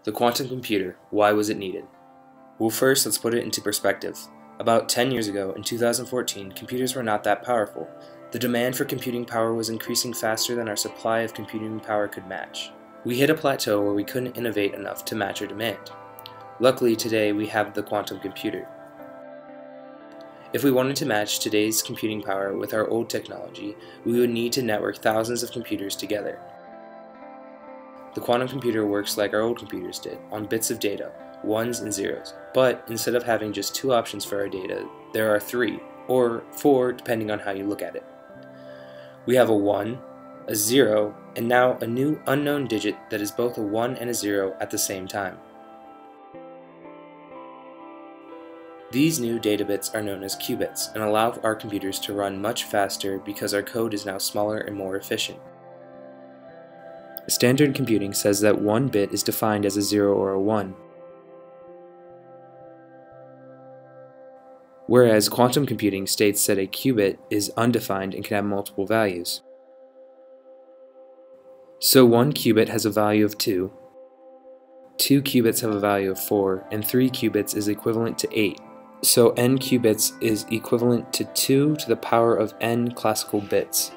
The quantum computer, why was it needed? Well, first, let's put it into perspective. About 10 years ago, in 2014, computers were not that powerful. The demand for computing power was increasing faster than our supply of computing power could match. We hit a plateau where we couldn't innovate enough to match our demand. Luckily, today we have the quantum computer. If we wanted to match today's computing power with our old technology, we would need to network thousands of computers together. The quantum computer works like our old computers did, on bits of data, ones and zeros. But instead of having just two options for our data, there are three, or four depending on how you look at it. We have a 1, a 0, and now a new unknown digit that is both a 1 and a 0 at the same time. These new data bits are known as qubits and allow our computers to run much faster because our code is now smaller and more efficient. Standard computing says that one bit is defined as a 0 or a 1, whereas quantum computing states that a qubit is undefined and can have multiple values. So one qubit has a value of 2, 2 qubits have a value of 4, and 3 qubits is equivalent to 8. So n qubits is equivalent to 2 to the power of n classical bits.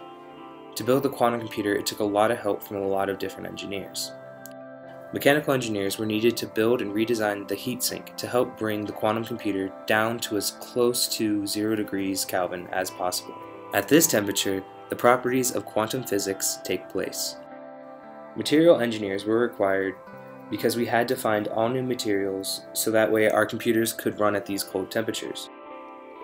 To build the quantum computer, it took a lot of help from a lot of different engineers. Mechanical engineers were needed to build and redesign the heatsink to help bring the quantum computer down to as close to 0 degrees Kelvin as possible. At this temperature, the properties of quantum physics take place. Material engineers were required because we had to find all new materials so that way our computers could run at these cold temperatures.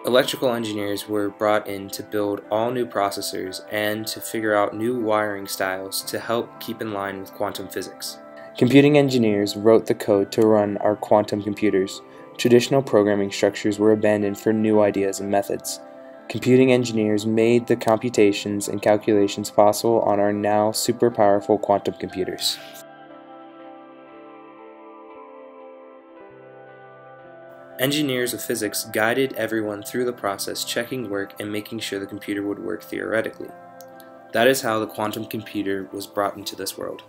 Electrical engineers were brought in to build all new processors and to figure out new wiring styles to help keep in line with quantum physics. Computing engineers wrote the code to run our quantum computers. Traditional programming structures were abandoned for new ideas and methods. Computing engineers made the computations and calculations possible on our now super powerful quantum computers. Engineers of physics guided everyone through the process, checking work and making sure the computer would work theoretically. That is how the quantum computer was brought into this world.